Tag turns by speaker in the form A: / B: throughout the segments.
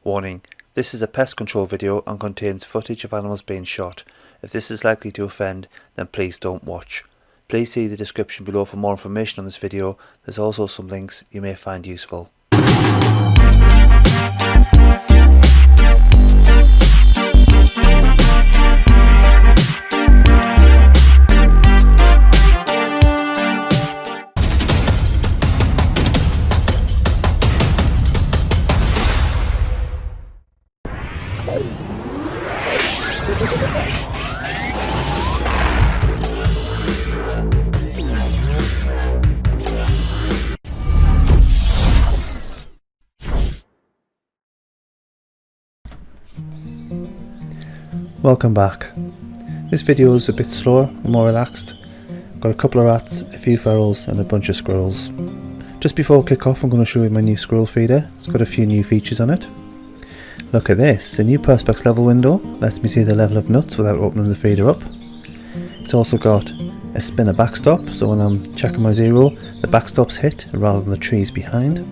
A: Warning, this is a pest control video and contains footage of animals being shot. If this is likely to offend, then please don't watch. Please see the description below for more information on this video. There's also some links you may find useful. Welcome back. This video is a bit slower and more relaxed. Got a couple of rats, a few ferals and a bunch of squirrels. Just before I kick off, I'm going to show you my new squirrel feeder. It's got a few new features on it. Look at this, a new perspex level window lets me see the level of nuts without opening the feeder up. It's also got a spinner backstop, so when I'm checking my zero, the backstop's hit rather than the trees behind.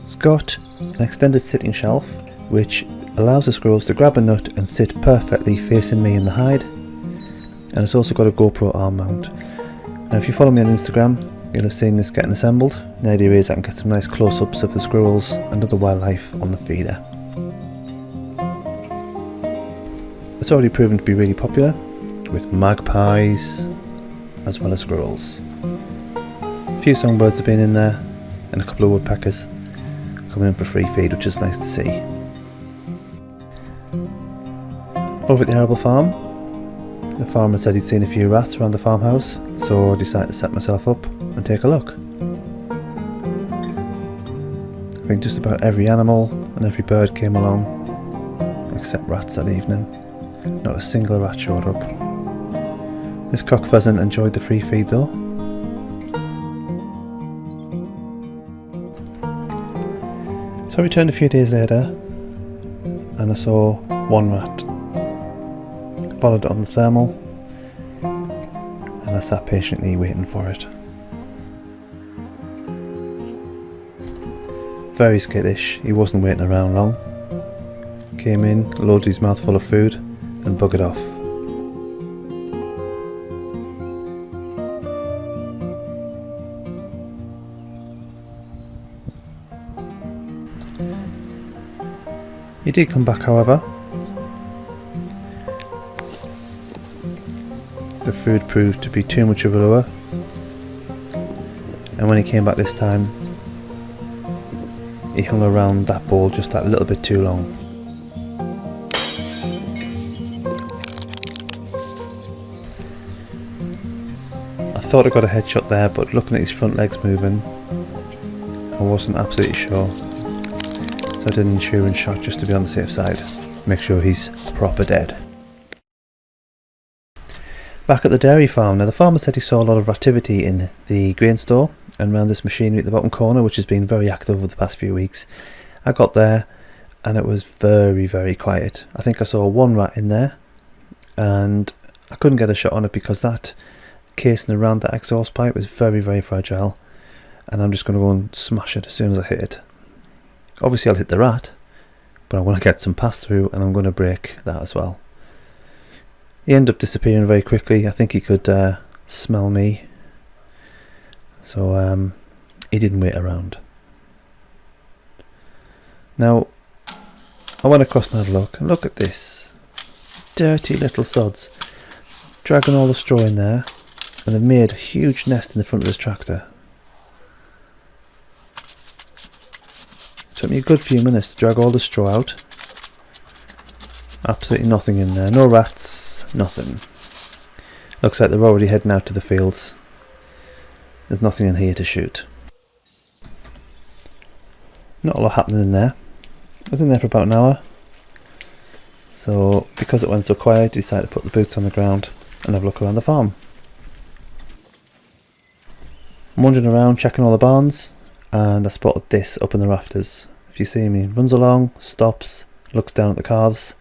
A: It's got an extended sitting shelf which allows the squirrels to grab a nut and sit perfectly facing me in the hide, and it's also got a GoPro arm mount. Now if you follow me on Instagram, you'll have seen this getting assembled. The idea is I can get some nice close-ups of the squirrels and other wildlife on the feeder. It's already proven to be really popular with magpies as well as squirrels. A few songbirds have been in there and a couple of woodpeckers coming in for free feed, which is nice to see. Over at the arable farm, the farmer said he'd seen a few rats around the farmhouse, so I decided to set myself up and take a look. I think just about every animal and every bird came along, except rats that evening. Not a single rat showed up. This cock pheasant enjoyed the free feed though. So I returned a few days later and I saw one rat. Followed it on the thermal and I sat patiently waiting for it. Very skittish, he wasn't waiting around long. Came in, loaded his mouth full of food and buggered off. He did come back, however. The food proved to be too much of a lure, and when he came back this time, he hung around that bowl just that little bit too long. I thought I got a headshot there, but looking at his front legs moving, I wasn't absolutely sure, so I did an insurance shot just to be on the safe side, make sure he's proper dead. Back at the dairy farm, now the farmer said he saw a lot of activity in the grain store and around this machinery at the bottom corner, which has been very active over the past few weeks. I got there and it was very, very quiet. I think I saw one rat in there and I couldn't get a shot on it because that casing around that exhaust pipe is very, very fragile, and I'm just going to go and smash it as soon as I hit it. Obviously I'll hit the rat, but I want to get some pass through and I'm going to break that as well. He ended up disappearing very quickly. I think he could smell me, so he didn't wait around. Now I went across and had a look, and look at this dirty little sods dragging all the straw in there, and they've made a huge nest in the front of this tractor. Took me a good few minutes to drag all the straw out. Absolutely nothing in there, no rats, nothing. Looks like they're already heading out to the fields. There's nothing in here to shoot. Not a lot happening in there. I was in there for about an hour, so because it went so quiet, I decided to put the boots on the ground and have a look around the farm. I'm wandering around checking all the barns, and I spotted this up in the rafters. If you see me, runs along, stops, looks down at the calves,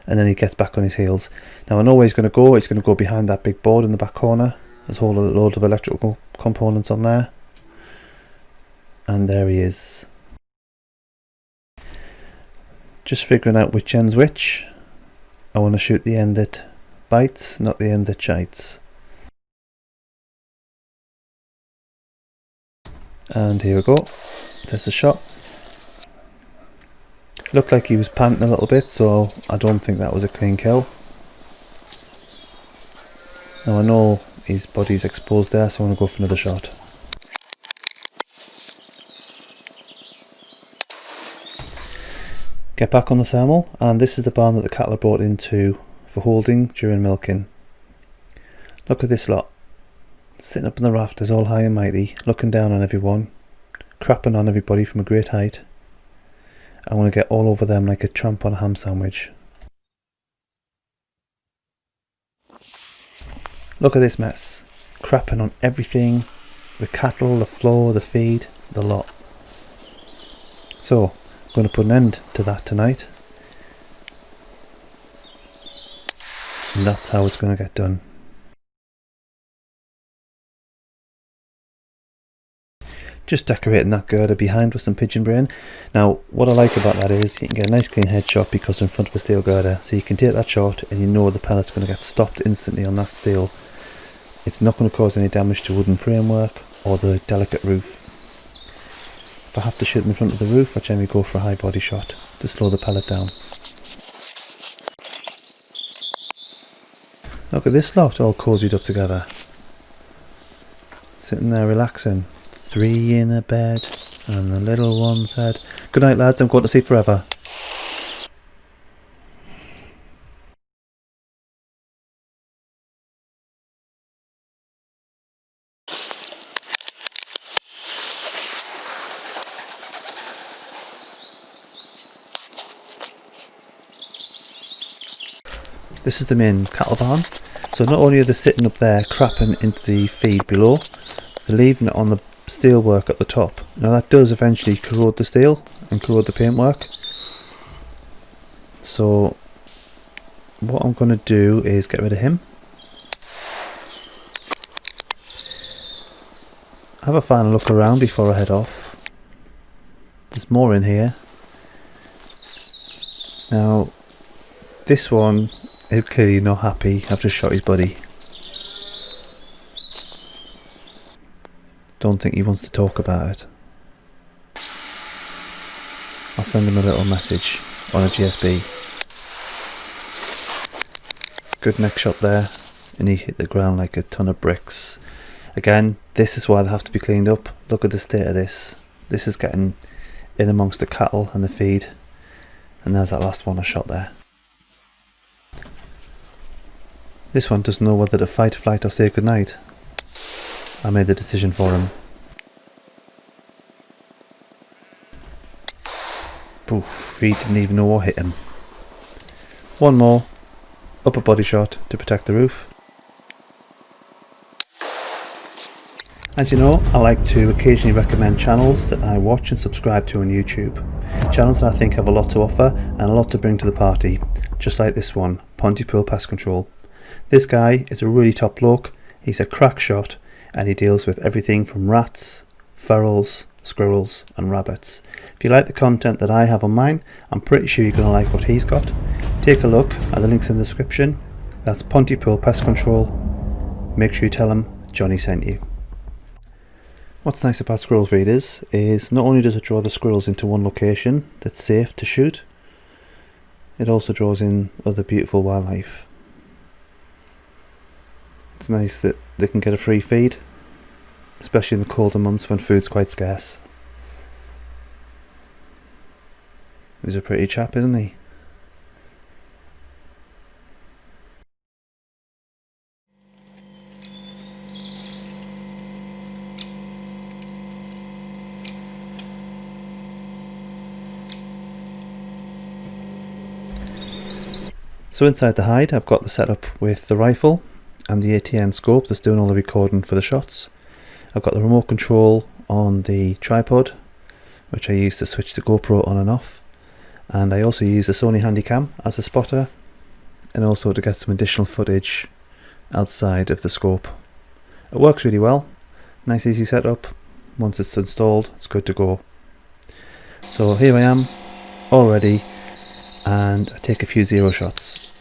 A: and then he gets back on his heels. Now I know where he's going to go. He's going to go behind that big board in the back corner. There's a whole load of electrical components on there, and there he is. Just figuring out which end's which. I want to shoot the end that bites, not the end that chites. And here we go. There's the shot. Looked like he was panting a little bit, so I don't think that was a clean kill. Now I know his body's exposed there, so I want to go for another shot. Get back on the thermal, and this is the barn that the cattle are brought into for holding during milking. Look at this lot, sitting up in the rafters all high and mighty, looking down on everyone, crapping on everybody from a great height. I want to get all over them like a tramp on a ham sandwich. Look at this mess, crapping on everything, the cattle, the floor, the feed, the lot. So, I'm going to put an end to that tonight. And that's how it's going to get done. Just decorating that girder behind with some pigeon brain. Now what I like about that is you can get a nice clean headshot because they're in front of a steel girder, so you can take that shot and you know the pellet's going to get stopped instantly on that steel. It's not going to cause any damage to wooden framework or the delicate roof. If I have to shoot them in front of the roof, I generally go for a high body shot to slow the pellet down. Look at this lot all cozied up together, sitting there relaxing. 3 in a bed, and the little one said, "Good night lads, I'm going to sleep forever." This is the main cattle barn, so not only are they sitting up there crapping into the feed below, they're leaving it on the steel work at the top. Now that does eventually corrode the steel and corrode the paintwork, so what I'm going to do is get rid of him, have a final look around before I head off. There's more in here. Now this one is clearly not happy. I've just shot his buddy. Don't think he wants to talk about it. I'll send him a little message on a GSB. Good neck shot there, and he hit the ground like a ton of bricks. Again, this is why they have to be cleaned up. Look at the state of this. This is getting in amongst the cattle and the feed. And there's that last one I shot there. This one doesn't know whether to fight, flight or say goodnight. I made the decision for him. Poof, he didn't even know what hit him. One more upper body shot to protect the roof. As you know, I like to occasionally recommend channels that I watch and subscribe to on YouTube. Channels that I think have a lot to offer and a lot to bring to the party, just like this one, Pontypool Pest Control. This guy is a really top bloke, he's a crack shot, and he deals with everything from rats, ferals, squirrels and rabbits. If you like the content that I have on mine, I'm pretty sure you're going to like what he's got. Take a look at the links in the description. That's Pontypool Pest Control. Make sure you tell him Johnny sent you. What's nice about squirrel feeders is not only does it draw the squirrels into one location that's safe to shoot, it also draws in other beautiful wildlife. It's nice that they can get a free feed, especially in the colder months when food's quite scarce. He's a pretty chap, isn't he? So inside the hide I've got the setup with the rifle and the ATN scope that's doing all the recording for the shots. I've got the remote control on the tripod, which I use to switch the GoPro on and off, and I also use the Sony Handycam as a spotter and also to get some additional footage outside of the scope. It works really well, nice easy setup. Once it's installed it's good to go. So here I am, all ready and I take a few zero shots.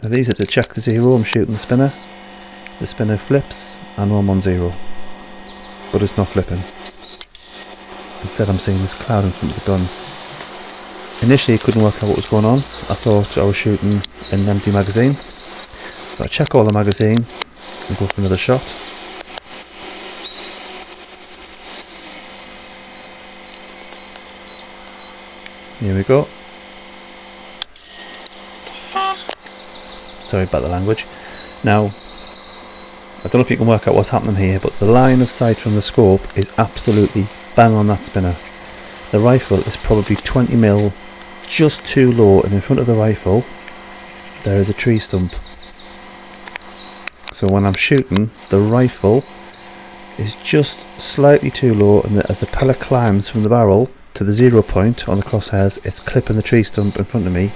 A: Now these are to check the zero. I'm shooting the spinner flips, I know I'm on zero, but it's not flipping. Instead I'm seeing this cloud in front of the gun. Initially I couldn't work out what was going on. I thought I was shooting an empty magazine, so I check all the magazine and go for another shot. Here we go. Sorry about the language. Now, I don't know if you can work out what's happening here, but the line of sight from the scope is absolutely bang on that spinner. The rifle is probably 20mm just too low, and in front of the rifle there is a tree stump. So when I'm shooting, the rifle is just slightly too low, and as the pellet climbs from the barrel to the 0 point on the crosshairs, it's clipping the tree stump in front of me.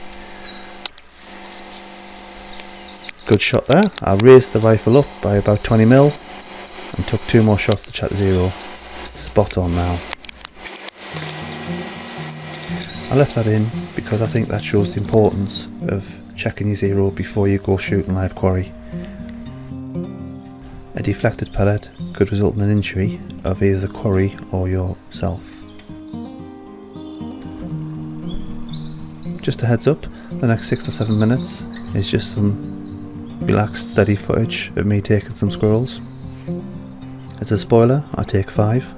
A: Good shot there. I raised the rifle up by about 20mm and took 2 more shots to check the zero. Spot on now. I left that in because I think that shows the importance of checking your zero before you go shooting live quarry. A deflected pellet could result in an injury of either the quarry or yourself. Just a heads up, the next 6 or 7 minutes is just some relaxed, steady footage of me taking some squirrels. As a spoiler, I take 5,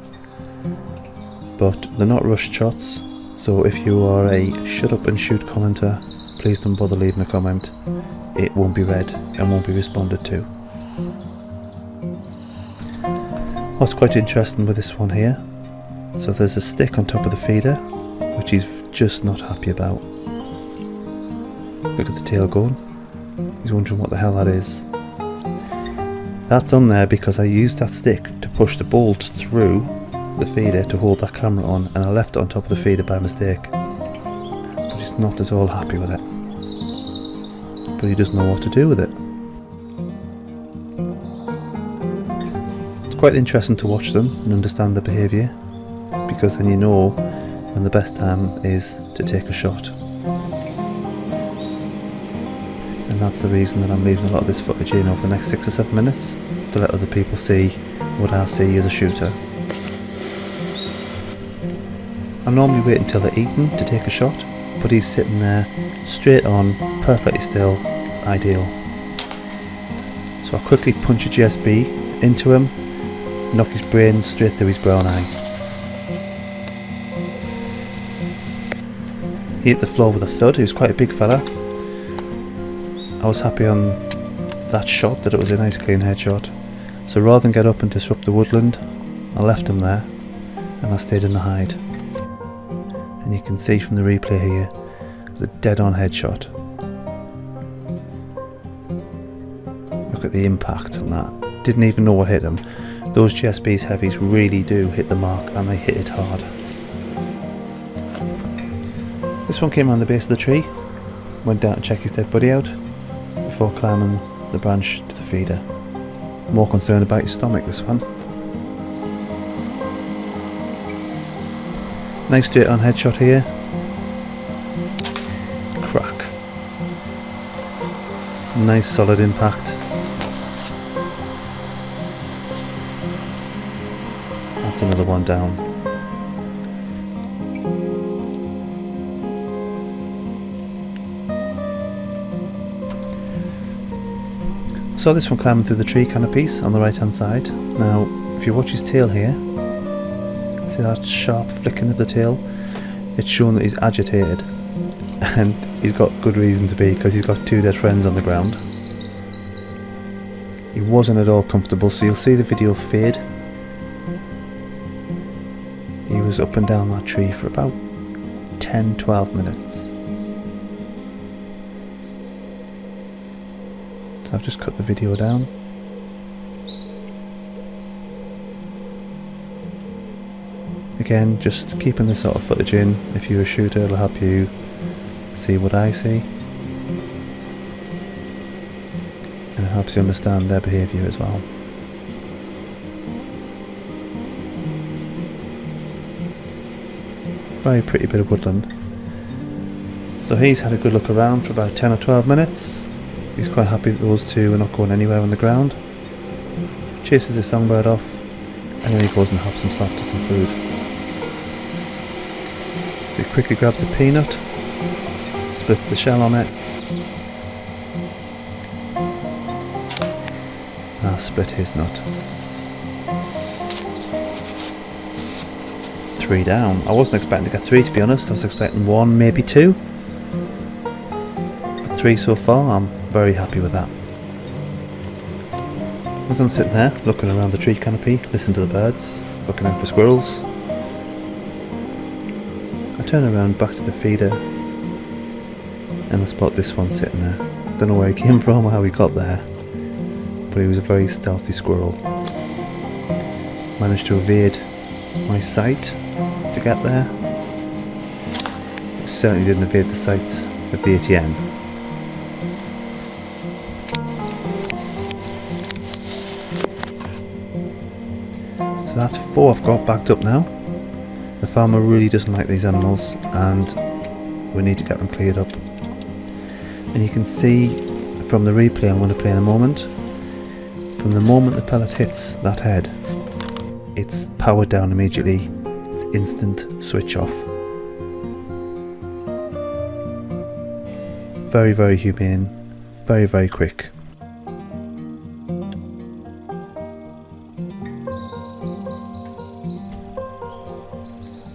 A: but they're not rushed shots, so if you are a shut up and shoot commenter, please don't bother leaving a comment. It won't be read and won't be responded to. What's quite interesting with this one here, so there's a stick on top of the feeder which he's just not happy about. Look at the tail going. He's wondering what the hell that is. That's on there because I used that stick to push the bolt through the feeder to hold that camera on, and I left it on top of the feeder by mistake. But he's not at all happy with it. But he doesn't know what to do with it. It's quite interesting to watch them and understand their behaviour, because then you know when the best time is to take a shot. And that's the reason that I'm leaving a lot of this footage in over the next 6 or 7 minutes, to let other people see what I see as a shooter. I normally wait until they're eaten to take a shot, but he's sitting there straight on, perfectly still. It's ideal. So I quickly punch a GSB into him, knock his brains straight through his brown eye. He hit the floor with a thud. He was quite a big fella. I was happy on that shot that it was a nice clean headshot, so rather than get up and disrupt the woodland, I left him there and I stayed in the hide. And you can see from the replay here, the dead on headshot. Look at the impact on that. Didn't even know what hit him. Those GSB's heavies really do hit the mark, and they hit it hard. This one came around the base of the tree, went down to check his dead buddy out before climbing the branch to the feeder. More concerned about his stomach, this one. Nice straight on headshot here. Crack. Nice solid impact. That's another one down. Saw this one climbing through the tree canopies on the right hand side. Now if you watch his tail here, see that sharp flicking of the tail? It's showing that he's agitated, and he's got good reason to be, because he's got 2 dead friends on the ground. He wasn't at all comfortable, so you'll see the video fade. He was up and down that tree for about 10-12 minutes. So I've just cut the video down. Again, just keeping this sort of footage in. If you're a shooter, it'll help you see what I see, and it helps you understand their behaviour as well. Very pretty bit of woodland. So he's had a good look around for about 10 or 12 minutes. He's quite happy that those two are not going anywhere on the ground. Chases the songbird off, and then he goes and helps himself to some food. So he quickly grabs a peanut, splits the shell on it, and I'll split his nut. 3 down. I wasn't expecting to get 3, to be honest. I was expecting 1, maybe 2. But 3 so far, I'm very happy with that. As I'm sitting there, looking around the tree canopy, listening to the birds, looking out for squirrels, I turn around back to the feeder and I spot this one sitting there. Don't know where he came from or how he got there, but he was a very stealthy squirrel. Managed to evade my sight to get there. Certainly didn't evade the sights of the ATM. So that's 4 I've got backed up now. The farmer really doesn't like these animals and we need to get them cleared up. And you can see from the replay I'm going to play in a moment, from the moment the pellet hits that head, it's powered down immediately. It's instant switch off. Very, very humane, very, very quick.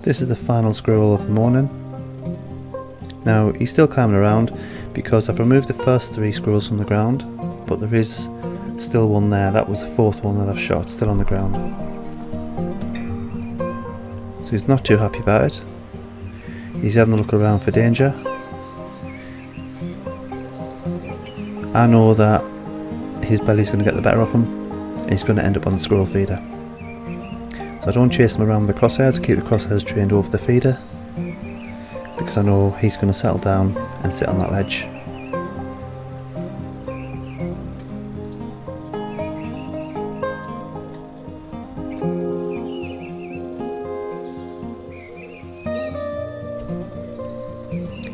A: This is the final squirrel of the morning. Now he's still climbing around because I've removed the first 3 squirrels from the ground, but there is still one there. That was the 4th one that I've shot, still on the ground. So he's not too happy about it. He's having a look around for danger. I know that his belly's going to get the better of him and he's going to end up on the squirrel feeder. So I don't chase him around with the crosshairs, I keep the crosshairs trained over the feeder because I know he's going to settle down and sit on that ledge.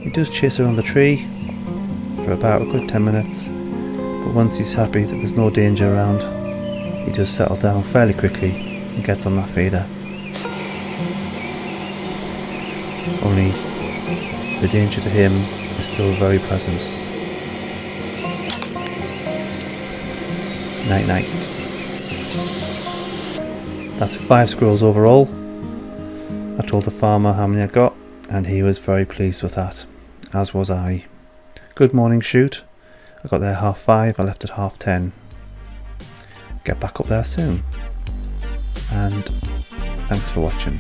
A: He does chase around the tree for about a good 10 minutes, but once he's happy that there's no danger around, he does settle down fairly quickly and gets on that feeder. Only the danger to him is still very present. Night night. That's 5 squirrels overall. I told the farmer how many I got and he was very pleased with that, as was I. Good morning shoot. I got there 5:30, I left at 10:30. Get back up there soon. And thanks for watching.